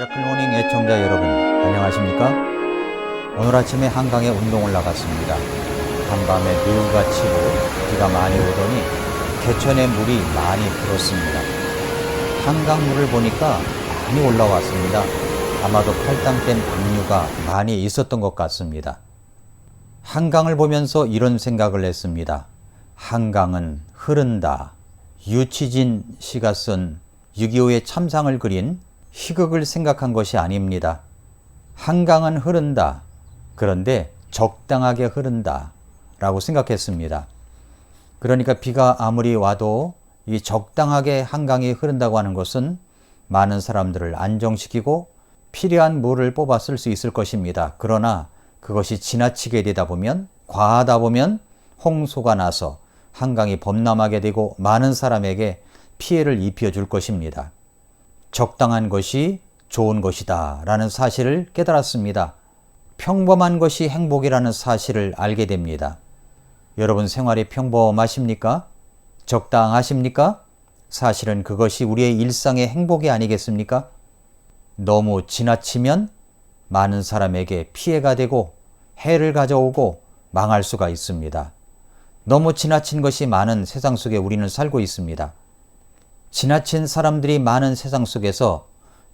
미라클모닝 애청자 여러분, 안녕하십니까? 오늘 아침에 한강에 운동을 나갔습니다. 한밤에 비가 치고 비가 많이 오더니 개천에 물이 많이 불었습니다. 한강물을 보니까 많이 올라왔습니다. 아마도 팔당댐 방류가 많이 있었던 것 같습니다. 한강을 보면서 이런 생각을 했습니다. 한강은 흐른다. 유치진 씨가 쓴 6.25의 참상을 그린 희극을 생각한 것이 아닙니다. 한강은 흐른다. 그런데 적당하게 흐른다. 라고 생각했습니다. 그러니까 비가 아무리 와도 이 적당하게 한강이 흐른다고 하는 것은 많은 사람들을 안정시키고 필요한 물을 뽑아 쓸 수 있을 것입니다. 그러나 그것이 지나치게 되다 보면, 과하다 보면 홍수가 나서 한강이 범람하게 되고 많은 사람에게 피해를 입혀줄 것입니다. 적당한 것이 좋은 것이다 라는 사실을 깨달았습니다. 평범한 것이 행복이라는 사실을 알게 됩니다. 여러분 생활이 평범하십니까? 적당하십니까? 사실은 그것이 우리의 일상의 행복이 아니겠습니까? 너무 지나치면 많은 사람에게 피해가 되고 해를 가져오고 망할 수가 있습니다. 너무 지나친 것이 많은 세상 속에 우리는 살고 있습니다. 지나친 사람들이 많은 세상 속에서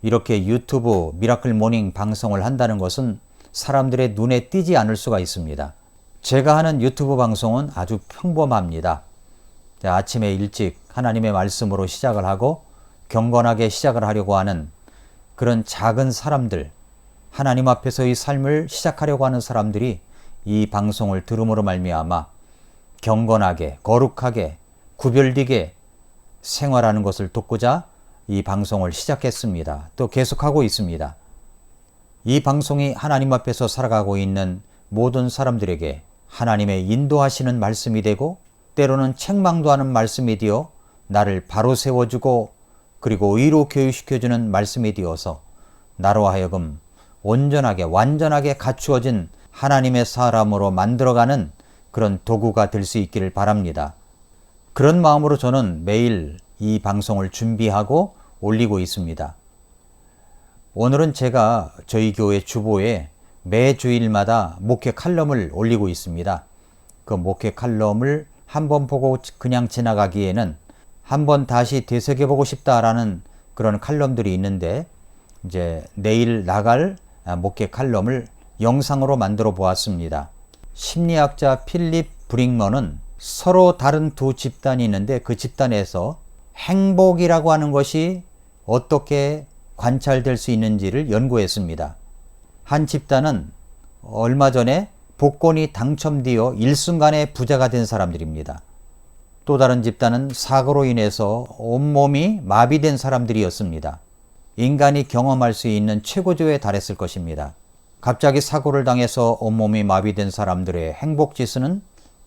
이렇게 유튜브 미라클 모닝 방송을 한다는 것은 사람들의 눈에 띄지 않을 수가 있습니다. 제가 하는 유튜브 방송은 아주 평범합니다. 아침에 일찍 하나님의 말씀으로 시작을 하고 경건하게 시작을 하려고 하는 그런 작은 사람들, 하나님 앞에서의 삶을 시작하려고 하는 사람들이 이 방송을 들음으로 말미암아 경건하게, 거룩하게, 구별되게 생활하는 것을 돕고자 이 방송을 시작했습니다. 또 계속하고 있습니다. 이 방송이 하나님 앞에서 살아가고 있는 모든 사람들에게 하나님의 인도하시는 말씀이 되고 때로는 책망도 하는 말씀이 되어 나를 바로 세워주고 그리고 의로 교육시켜주는 말씀이 되어서 나로 하여금 온전하게 완전하게 갖추어진 하나님의 사람으로 만들어가는 그런 도구가 될 수 있기를 바랍니다. 그런 마음으로 저는 매일 이 방송을 준비하고 올리고 있습니다. 오늘은 제가 저희 교회 주보에 매 주일마다 목회 칼럼을 올리고 있습니다. 그 목회 칼럼을 한번 보고 그냥 지나가기에는 한번 다시 되새겨보고 싶다라는 그런 칼럼들이 있는데 이제 내일 나갈 목회 칼럼을 영상으로 만들어 보았습니다. 심리학자 필립 브링먼은 서로 다른 두 집단이 있는데 그 집단에서 행복이라고 하는 것이 어떻게 관찰될 수 있는지를 연구했습니다. 한 집단은 얼마 전에 복권이 당첨되어 일순간에 부자가 된 사람들입니다. 또 다른 집단은 사고로 인해서 온몸이 마비된 사람들이었습니다. 인간이 경험할 수 있는 최고조에 달했을 것입니다. 갑자기 사고를 당해서 온몸이 마비된 사람들의 행복지수는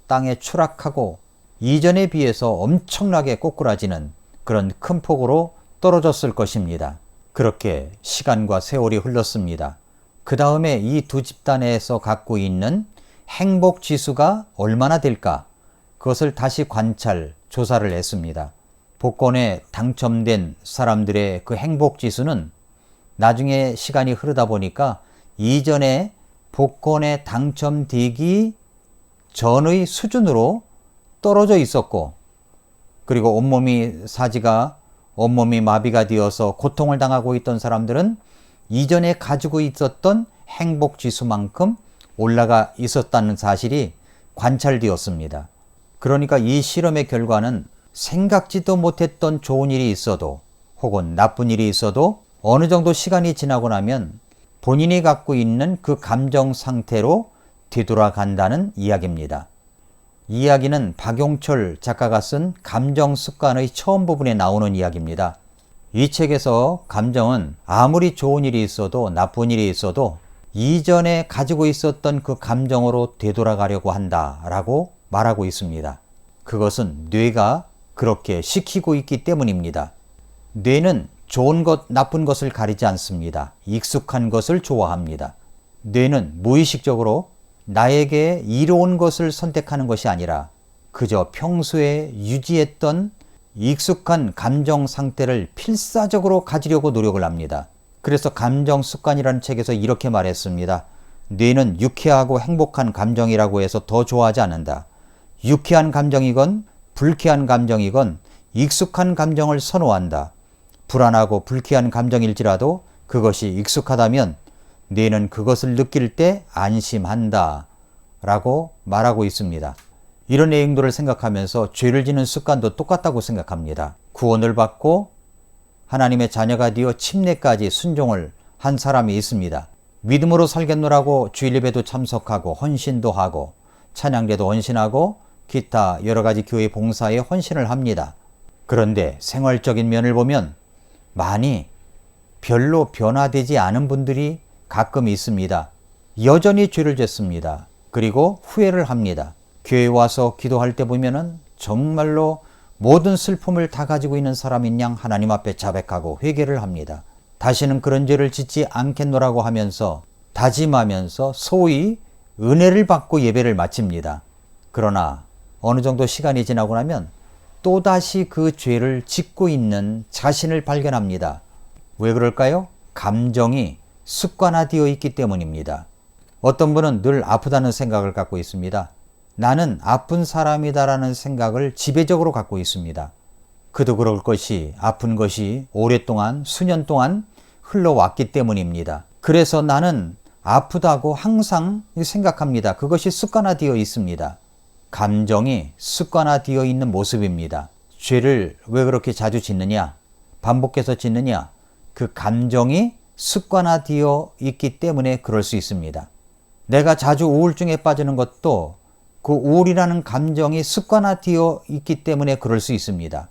땅에 추락하고 이전에 비해서 엄청나게 꼬꾸라지는 그런 큰 폭으로 떨어졌을 것입니다. 그렇게 시간과 세월이 흘렀습니다. 그 다음에 이 두 집단에서 갖고 있는 행복지수가 얼마나 될까? 그것을 다시 관찰, 조사를 했습니다. 복권에 당첨된 사람들의 그 행복지수는 나중에 시간이 흐르다 보니까 이전에 복권에 당첨되기 전의 수준으로 떨어져 있었고 그리고 온몸이 마비가 되어서 고통을 당하고 있던 사람들은 이전에 가지고 있었던 행복지수만큼 올라가 있었다는 사실이 관찰되었습니다. 그러니까 이 실험의 결과는 생각지도 못했던 좋은 일이 있어도 혹은 나쁜 일이 있어도 어느 정도 시간이 지나고 나면 본인이 갖고 있는 그 감정 상태로 되돌아간다는 이야기입니다. 이 이야기는 박용철 작가가 쓴 감정 습관의 처음 부분에 나오는 이야기입니다. 이 책에서 감정은 아무리 좋은 일이 있어도 나쁜 일이 있어도 이전에 가지고 있었던 그 감정으로 되돌아가려고 한다라고 말하고 있습니다. 그것은 뇌가 그렇게 시키고 있기 때문입니다. 뇌는 좋은 것, 나쁜 것을 가리지 않습니다. 익숙한 것을 좋아합니다. 뇌는 무의식적으로 나에게 이로운 것을 선택하는 것이 아니라 그저 평소에 유지했던 익숙한 감정 상태를 필사적으로 가지려고 노력을 합니다. 그래서 감정 습관이라는 책에서 이렇게 말했습니다. 뇌는 유쾌하고 행복한 감정이라고 해서 더 좋아하지 않는다. 유쾌한 감정이건 불쾌한 감정이건 익숙한 감정을 선호한다. 불안하고 불쾌한 감정일지라도 그것이 익숙하다면 뇌는 그것을 느낄 때 안심한다 라고 말하고 있습니다. 이런 내용들을 생각하면서 죄를 짓는 습관도 똑같다고 생각합니다. 구원을 받고 하나님의 자녀가 되어 침례까지 순종을 한 사람이 있습니다. 믿음으로 살겠노라고 주일예배도 참석하고 헌신도 하고 찬양대도 헌신하고 기타 여러 가지 교회 봉사에 헌신을 합니다. 그런데 생활적인 면을 보면 많이 별로 변화되지 않은 분들이 가끔 있습니다. 여전히 죄를 짓습니다. 그리고 후회를 합니다. 교회에 와서 기도할 때 보면은 정말로 모든 슬픔을 다 가지고 있는 사람인 양 하나님 앞에 자백하고 회개를 합니다. 다시는 그런 죄를 짓지 않겠노라고 하면서 다짐하면서 소위 은혜를 받고 예배를 마칩니다. 그러나 어느 정도 시간이 지나고 나면 또다시 그 죄를 짓고 있는 자신을 발견합니다. 왜 그럴까요? 감정이 습관화되어 있기 때문입니다. 어떤 분은 늘 아프다는 생각을 갖고 있습니다. 나는 아픈 사람이다라는 생각을 지배적으로 갖고 있습니다. 그도 그럴 것이 아픈 것이 오랫동안 수년 동안 흘러왔기 때문입니다. 그래서 나는 아프다고 항상 생각합니다. 그것이 습관화되어 있습니다. 감정이 습관화되어 있는 모습입니다. 죄를 왜 그렇게 자주 짓느냐? 반복해서 짓느냐? 그 감정이 습관화되어 있기 때문에 그럴 수 있습니다. 내가 자주 우울증에 빠지는 것도 그 우울이라는 감정이 습관화되어 있기 때문에 그럴 수 있습니다.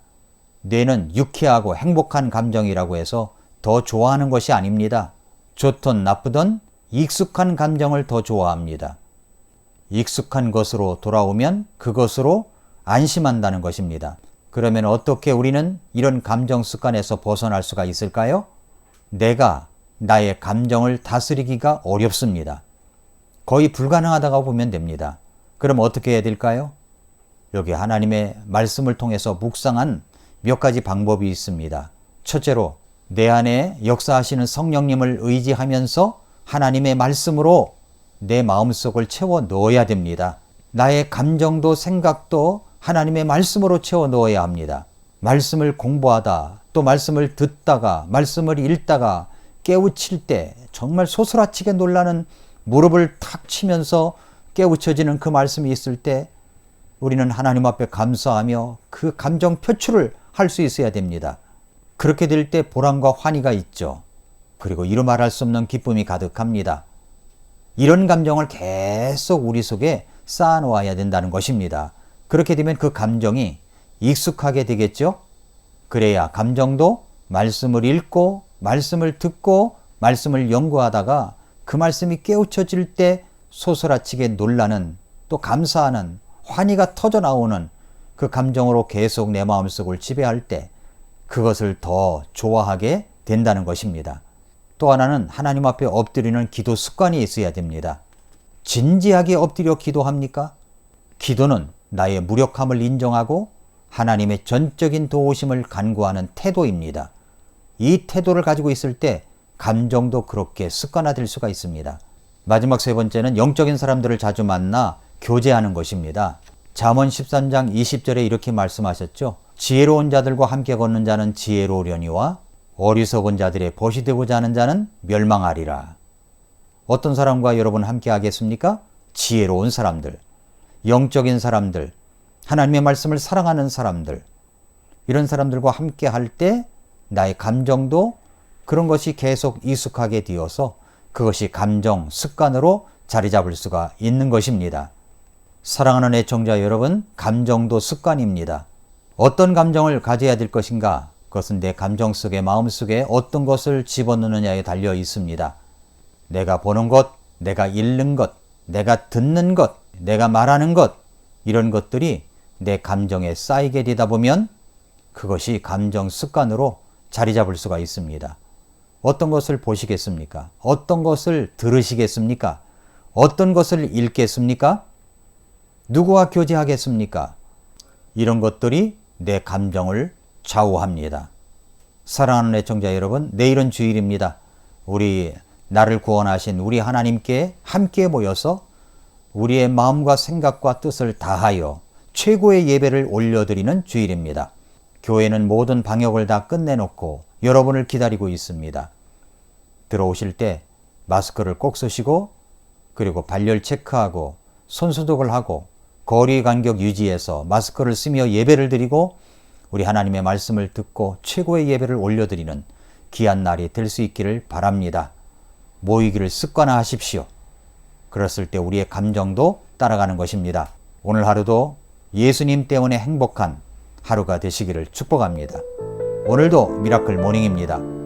뇌는 유쾌하고 행복한 감정이라고 해서 더 좋아하는 것이 아닙니다. 좋든 나쁘든 익숙한 감정을 더 좋아합니다. 익숙한 것으로 돌아오면 그것으로 안심한다는 것입니다. 그러면 어떻게 우리는 이런 감정 습관에서 벗어날 수가 있을까요? 내가 나의 감정을 다스리기가 어렵습니다. 거의 불가능하다고 보면 됩니다. 그럼 어떻게 해야 될까요? 여기 하나님의 말씀을 통해서 묵상한 몇 가지 방법이 있습니다. 첫째로 내 안에 역사하시는 성령님을 의지하면서 하나님의 말씀으로 내 마음속을 채워 넣어야 됩니다. 나의 감정도 생각도 하나님의 말씀으로 채워 넣어야 합니다. 말씀을 공부하다 또 말씀을 듣다가 말씀을 읽다가 깨우칠 때 정말 소스라치게 놀라는 무릎을 탁 치면서 깨우쳐지는 그 말씀이 있을 때 우리는 하나님 앞에 감사하며 그 감정 표출을 할 수 있어야 됩니다. 그렇게 될 때 보람과 환희가 있죠. 그리고 이루 말할 수 없는 기쁨이 가득합니다. 이런 감정을 계속 우리 속에 쌓아놓아야 된다는 것입니다. 그렇게 되면 그 감정이 익숙하게 되겠죠. 그래야 감정도 말씀을 읽고 말씀을 듣고 말씀을 연구하다가 그 말씀이 깨우쳐질 때 소스라치게 놀라는 또 감사하는 환희가 터져 나오는 그 감정으로 계속 내 마음속을 지배할 때 그것을 더 좋아하게 된다는 것입니다. 또 하나는 하나님 앞에 엎드리는 기도 습관이 있어야 됩니다. 진지하게 엎드려 기도합니까? 기도는 나의 무력함을 인정하고 하나님의 전적인 도우심을 간구하는 태도입니다. 이 태도를 가지고 있을 때 감정도 그렇게 습관화될 수가 있습니다. 마지막 세 번째는 영적인 사람들을 자주 만나 교제하는 것입니다. 잠언 13장 20절에 이렇게 말씀하셨죠. 지혜로운 자들과 함께 걷는 자는 지혜로우려니와 어리석은 자들의 벗이 되고자 하는 자는 멸망하리라. 어떤 사람과 여러분 함께 하겠습니까? 지혜로운 사람들, 영적인 사람들, 하나님의 말씀을 사랑하는 사람들, 이런 사람들과 함께 할 때 나의 감정도 그런 것이 계속 익숙하게 되어서 그것이 감정, 습관으로 자리 잡을 수가 있는 것입니다. 사랑하는 애청자 여러분, 감정도 습관입니다. 어떤 감정을 가져야 될 것인가? 그것은 내 감정 속에 마음 속에 어떤 것을 집어넣느냐에 달려 있습니다. 내가 보는 것, 내가 읽는 것, 내가 듣는 것, 내가 말하는 것, 이런 것들이 내 감정에 쌓이게 되다 보면 그것이 감정 습관으로 자리 잡을 수가 있습니다. 어떤 것을 보시겠습니까? 어떤 것을 들으시겠습니까? 어떤 것을 읽겠습니까? 누구와 교제하겠습니까? 이런 것들이 내 감정을 좌우합니다. 사랑하는 애청자 여러분, 내일은 주일입니다. 우리 나를 구원하신 우리 하나님께 함께 모여서 우리의 마음과 생각과 뜻을 다하여 최고의 예배를 올려드리는 주일입니다. 교회는 모든 방역을 다 끝내놓고 여러분을 기다리고 있습니다. 들어오실 때 마스크를 꼭 쓰시고 그리고 발열 체크하고 손소독을 하고 거리 간격 유지해서 마스크를 쓰며 예배를 드리고 우리 하나님의 말씀을 듣고 최고의 예배를 올려드리는 귀한 날이 될 수 있기를 바랍니다. 모이기를 습관화하십시오. 그랬을 때 우리의 감정도 따라가는 것입니다. 오늘 하루도 예수님 때문에 행복한 하루가 되시기를 축복합니다. 오늘도 미라클 모닝입니다.